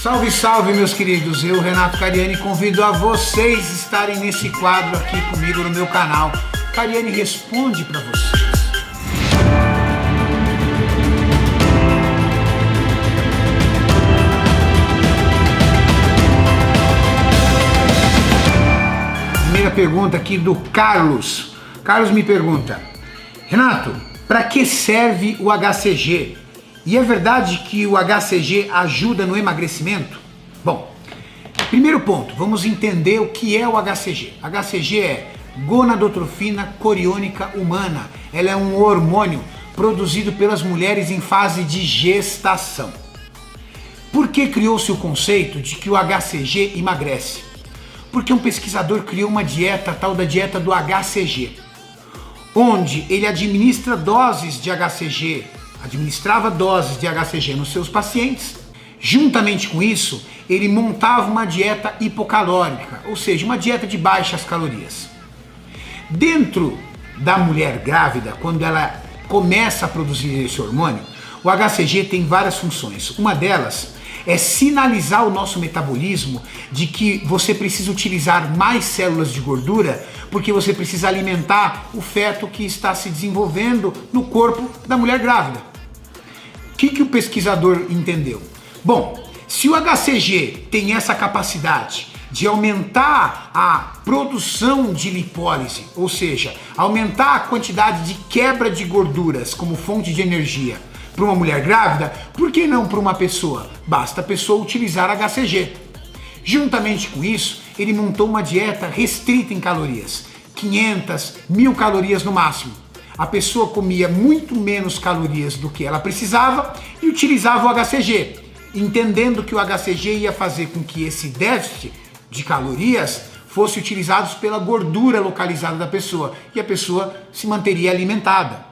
Salve, salve, meus queridos! Eu, Renato Cariani, convido a vocês estarem nesse quadro aqui comigo no meu canal. Cariani responde para vocês. Primeira pergunta aqui do Carlos. Carlos me pergunta: Renato, para que serve o HCG? E é verdade que o HCG ajuda no emagrecimento? Bom, primeiro ponto, vamos entender o que é o HCG. HCG é gonadotrofina coriônica humana. Ela é um hormônio produzido pelas mulheres em fase de gestação. Por que criou-se o conceito de que o HCG emagrece? Porque um pesquisador criou uma dieta, a tal da dieta do HCG, onde ele administrava doses de HCG nos seus pacientes. Juntamente com isso, ele montava uma dieta hipocalórica, ou seja, uma dieta de baixas calorias. Dentro da mulher grávida, quando ela começa a produzir esse hormônio, o HCG tem várias funções. Uma delas é sinalizar o nosso metabolismo de que você precisa utilizar mais células de gordura, porque você precisa alimentar o feto que está se desenvolvendo no corpo da mulher grávida. O que o pesquisador entendeu? Bom, se o HCG tem essa capacidade de aumentar a produção de lipólise, ou seja, aumentar a quantidade de quebra de gorduras como fonte de energia para uma mulher grávida, por que não para uma pessoa? Basta a pessoa utilizar HCG. Juntamente com isso, ele montou uma dieta restrita em calorias, 500, 1000 calorias no máximo. A pessoa comia muito menos calorias do que ela precisava e utilizava o HCG, entendendo que o HCG ia fazer com que esse déficit de calorias fosse utilizado pela gordura localizada da pessoa e a pessoa se manteria alimentada.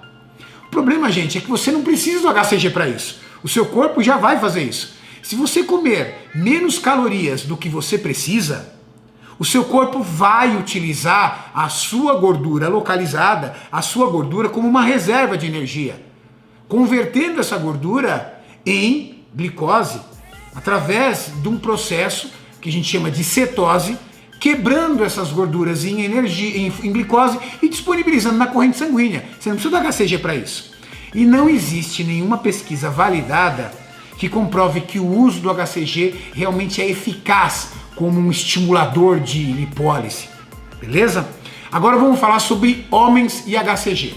O problema, gente, é que você não precisa do HCG para isso. O seu corpo já vai fazer isso. Se você comer menos calorias do que você precisa, o seu corpo vai utilizar a sua gordura localizada, a sua gordura como uma reserva de energia, convertendo essa gordura em glicose, através de um processo que a gente chama de cetose, quebrando essas gorduras em energia, em glicose e disponibilizando na corrente sanguínea. Você não precisa do HCG para isso. E não existe nenhuma pesquisa validada que comprove que o uso do HCG realmente é eficaz como um estimulador de lipólise. Beleza? Agora vamos falar sobre homens e HCG.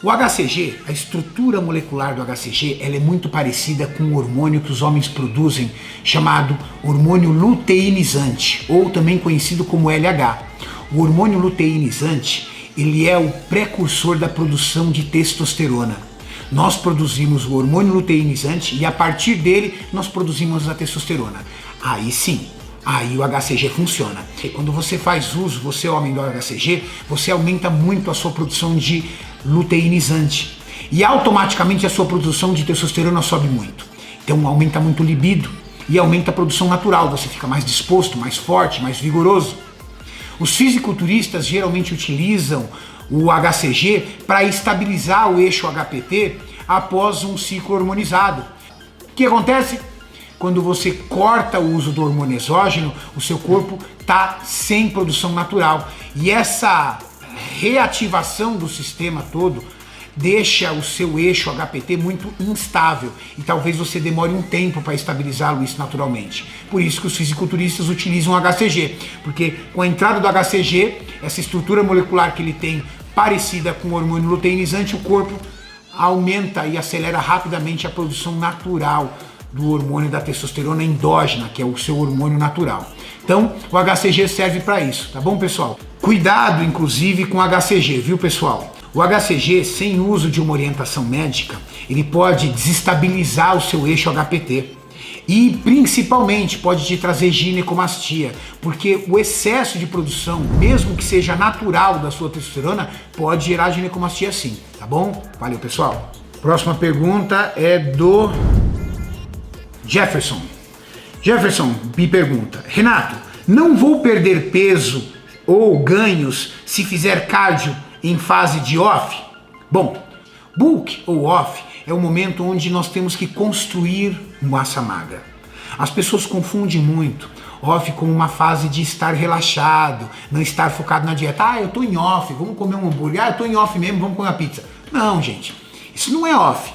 O HCG, a estrutura molecular do HCG, ela é muito parecida com o hormônio que os homens produzem, chamado hormônio luteinizante, ou também conhecido como LH. O hormônio luteinizante, ele é o precursor da produção de testosterona. Nós produzimos o hormônio luteinizante e a partir dele nós produzimos a testosterona. Aí sim, aí o HCG funciona. E quando você faz uso, você homem do HCG, você aumenta muito a sua produção de luteinizante e automaticamente a sua produção de testosterona sobe muito. Então aumenta muito o libido e aumenta a produção natural, você fica mais disposto, mais forte, mais vigoroso. Os fisiculturistas geralmente utilizam o HCG para estabilizar o eixo HPT após um ciclo hormonizado. O que acontece? Quando você corta o uso do hormônio exógeno, o seu corpo está sem produção natural. E essa reativação do sistema todo deixa o seu eixo HPT muito instável e talvez você demore um tempo para estabilizá-lo isso naturalmente. Por isso que os fisiculturistas utilizam o HCG, porque com a entrada do HCG, essa estrutura molecular que ele tem parecida com o hormônio luteinizante, o corpo aumenta e acelera rapidamente a produção natural do hormônio da testosterona endógena, que é o seu hormônio natural. Então, o HCG serve para isso, tá bom, pessoal? Cuidado, inclusive, com o HCG, viu, pessoal? O HCG, sem uso de uma orientação médica, ele pode desestabilizar o seu eixo HPT e, principalmente, pode te trazer ginecomastia, porque o excesso de produção, mesmo que seja natural da sua testosterona, pode gerar ginecomastia sim, tá bom? Valeu, pessoal. Próxima pergunta é do Jefferson. Jefferson me pergunta: Renato, não vou perder peso ou ganhos se fizer cardio em fase de off? Bom, bulk ou off é o momento onde nós temos que construir massa magra. As pessoas confundem muito off com uma fase de estar relaxado, não estar focado na dieta. Ah, eu tô em off, vamos comer um hambúrguer. Ah, eu tô em off mesmo, vamos comer uma pizza. Não, gente, isso não é off.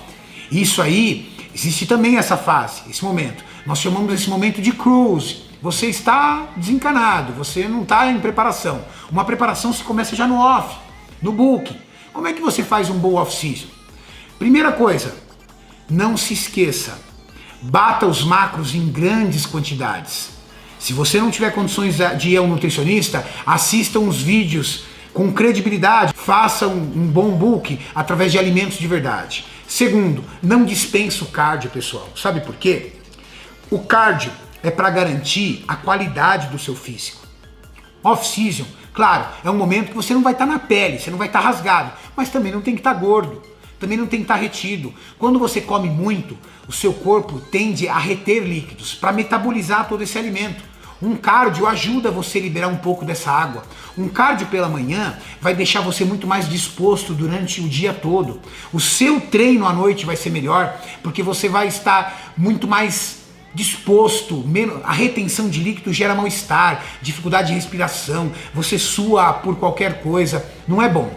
Isso aí, existe também essa fase, esse momento. Nós chamamos esse momento de cruise. Você está desencanado, você não está em preparação. Uma preparação se começa já no off, no booking. Como é que você faz um bom off-season? Primeira coisa, não se esqueça, bata os macros em grandes quantidades. Se você não tiver condições de ir ao nutricionista, assista uns vídeos com credibilidade, faça um bom book através de alimentos de verdade. Segundo, não dispensa o cardio, pessoal. Sabe por quê? O cardio é para garantir a qualidade do seu físico. Off-season, claro, é um momento que você não vai estar na pele, você não vai estar rasgado, mas também não tem que estar gordo, também não tem que estar retido. Quando você come muito, o seu corpo tende a reter líquidos para metabolizar todo esse alimento. Um cardio ajuda você a liberar um pouco dessa água. Um cardio pela manhã vai deixar você muito mais disposto durante o dia todo. O seu treino à noite vai ser melhor, porque você vai estar muito mais disposto, a retenção de líquido gera mal-estar, dificuldade de respiração, você sua por qualquer coisa, não é bom.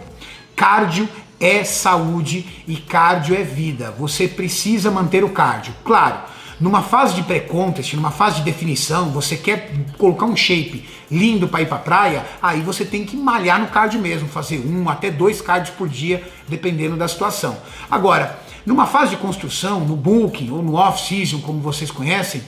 Cardio é saúde e cardio é vida, você precisa manter o cardio. Claro, numa fase de pré-contest, numa fase de definição, você quer colocar um shape lindo para ir para praia, aí você tem que malhar no cardio mesmo, fazer 1 até 2 cardios por dia, dependendo da situação. Agora, numa fase de construção, no booking ou no off-season, como vocês conhecem,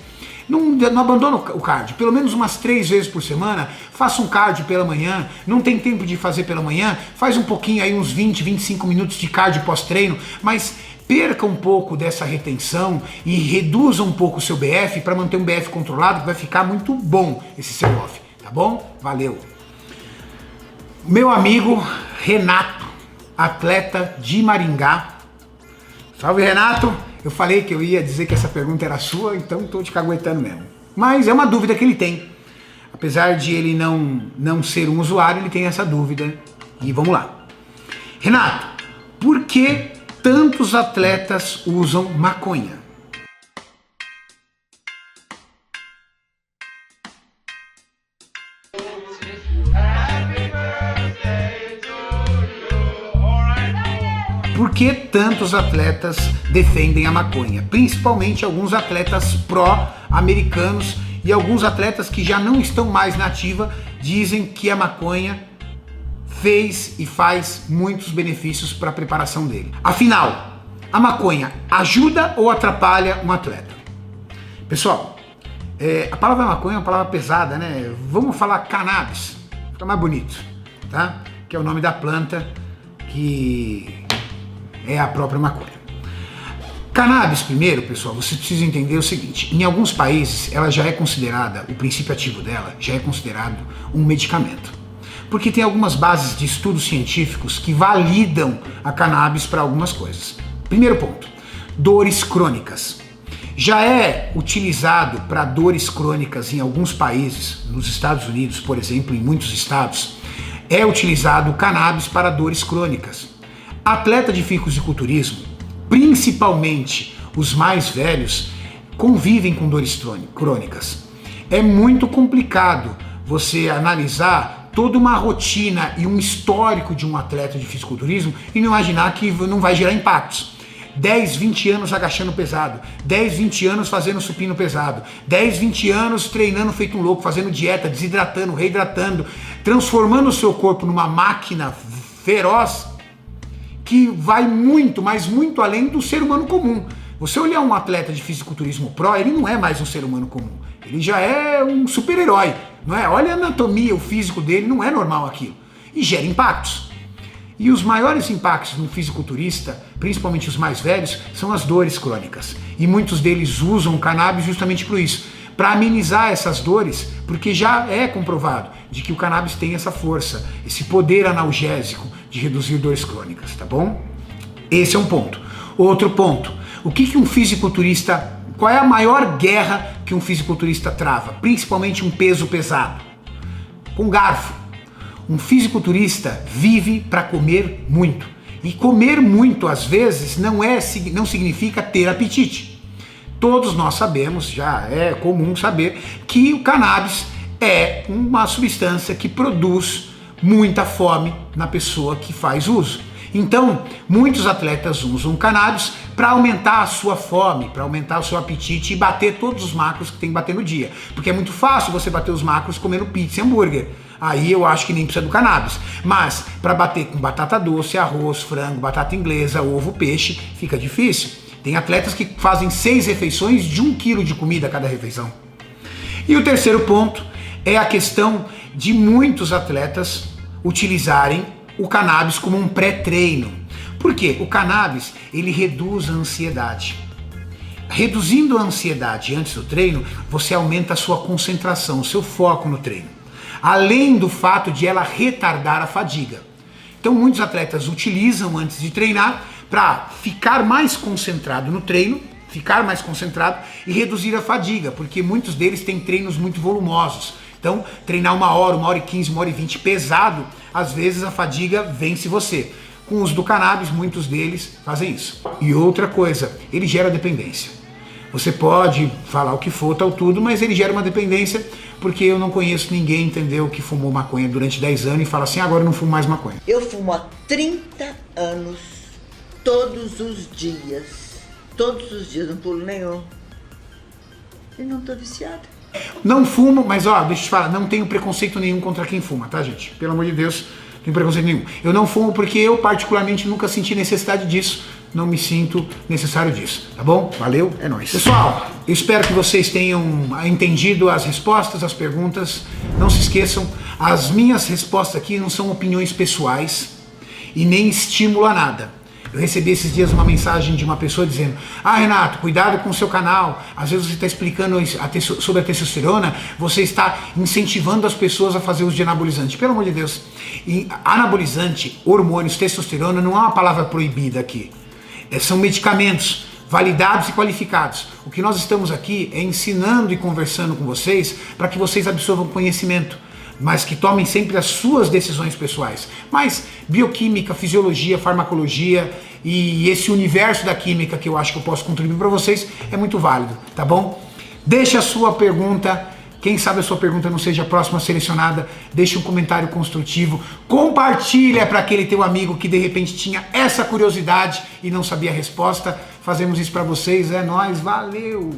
não abandona o cardio. Pelo menos umas 3 vezes por semana, faça um cardio pela manhã. Não tem tempo de fazer pela manhã, faz um pouquinho aí, uns 20, 25 minutos de cardio pós-treino, mas perca um pouco dessa retenção e reduza um pouco o seu BF para manter um BF controlado, que vai ficar muito bom esse seu off, tá bom? Valeu! Meu amigo Renato, atleta de Maringá. Salve, Renato! Eu falei que eu ia dizer que essa pergunta era sua, então estou te caguetando mesmo. Mas é uma dúvida que ele tem. Apesar de ele não ser um usuário, ele tem essa dúvida. E vamos lá. Renato, por que tantos atletas usam maconha? Por que tantos atletas defendem a maconha? Principalmente alguns atletas pró-americanos e alguns atletas que já não estão mais na ativa dizem que a maconha fez e faz muitos benefícios para a preparação dele. Afinal, a maconha ajuda ou atrapalha um atleta? Pessoal, a palavra maconha é uma palavra pesada, né? Vamos falar cannabis, fica mais bonito, tá? Que é o nome da planta que é a própria maconha. Cannabis, primeiro, pessoal, você precisa entender o seguinte: em alguns países ela já é considerada, o princípio ativo dela já é considerado um medicamento. Porque tem algumas bases de estudos científicos que validam a cannabis para algumas coisas. Primeiro ponto, dores crônicas. Já é utilizado para dores crônicas em alguns países, nos Estados Unidos, por exemplo, em muitos estados, é utilizado o cannabis para dores crônicas. Atleta de fisiculturismo, principalmente os mais velhos, convivem com dores crônicas. É muito complicado você analisar toda uma rotina e um histórico de um atleta de fisiculturismo e não imaginar que não vai gerar impactos. 10, 20 anos agachando pesado, 10, 20 anos fazendo supino pesado, 10, 20 anos treinando feito um louco, fazendo dieta, desidratando, reidratando, transformando o seu corpo numa máquina feroz que vai muito, mas muito além do ser humano comum. Você olhar um atleta de fisiculturismo pro, ele não é mais um ser humano comum. Ele já é um super-herói, não é? Olha a anatomia, o físico dele, não é normal aquilo. E gera impactos. E os maiores impactos no fisiculturista, principalmente os mais velhos, são as dores crônicas. E muitos deles usam o cannabis justamente por isso, para amenizar essas dores, porque já é comprovado de que o cannabis tem essa força, esse poder analgésico de reduzir dores crônicas, tá bom? Esse é um ponto. Outro ponto, o que um fisiculturista, qual é a maior guerra que um fisiculturista trava? Principalmente um peso pesado. Com garfo. Um fisiculturista vive para comer muito. E comer muito, às vezes, não significa ter apetite. todos nós sabemos, já é comum saber, que o cannabis é uma substância que produz muita fome na pessoa que faz uso. Então, muitos atletas usam cannabis para aumentar a sua fome, para aumentar o seu apetite e bater todos os macros que tem que bater no dia. Porque é muito fácil você bater os macros comendo pizza e hambúrguer. Aí eu acho que nem precisa do cannabis. Mas para bater com batata doce, arroz, frango, batata inglesa, ovo, peixe, fica difícil. Tem atletas que fazem 6 refeições de 1 quilo de comida a cada refeição. E o terceiro ponto é a questão de muitos atletas utilizarem o cannabis como um pré-treino. Por quê? O cannabis, ele reduz a ansiedade. Reduzindo a ansiedade antes do treino, você aumenta a sua concentração, o seu foco no treino. Além do fato de ela retardar a fadiga. Então muitos atletas utilizam antes de treinar para ficar mais concentrado no treino, ficar mais concentrado e reduzir a fadiga, porque muitos deles têm treinos muito volumosos. Então, treinar 1 hora, 1 hora e 15, 1 hora e 20 pesado, às vezes a fadiga vence você. Com o uso do cannabis, muitos deles fazem isso. E outra coisa, ele gera dependência. Você pode falar o que for, tal tudo, mas ele gera uma dependência, porque eu não conheço ninguém, entendeu, que fumou maconha durante 10 anos e fala assim, agora eu não fumo mais maconha. Eu fumo há 30 anos, todos os dias, não pulo nenhum. E não tô viciada. Não fumo, mas ó, deixa eu te falar, não tenho preconceito nenhum contra quem fuma, tá, gente? Pelo amor de Deus, não tenho preconceito nenhum. Eu não fumo porque eu, particularmente, nunca senti necessidade disso. Não me sinto necessário disso, tá bom? Valeu, é nóis. Pessoal, eu espero que vocês tenham entendido as respostas, as perguntas. Não se esqueçam, as minhas respostas aqui não são opiniões pessoais e nem estímulo a nada. Eu recebi esses dias uma mensagem de uma pessoa dizendo: ah, Renato, cuidado com o seu canal, às vezes você está explicando sobre a testosterona, você está incentivando as pessoas a fazer uso de anabolizante. Pelo amor de Deus, e anabolizante, hormônios, testosterona não é uma palavra proibida aqui. São medicamentos validados e qualificados. O que nós estamos aqui é ensinando e conversando com vocês para que vocês absorvam conhecimento, mas que tomem sempre as suas decisões pessoais. Mas bioquímica, fisiologia, farmacologia e esse universo da química que eu acho que eu posso contribuir para vocês é muito válido, tá bom? Deixa a sua pergunta, quem sabe a sua pergunta não seja a próxima selecionada, deixa um comentário construtivo, compartilha para aquele teu amigo que de repente tinha essa curiosidade e não sabia a resposta. Fazemos isso para vocês, é nóis, valeu!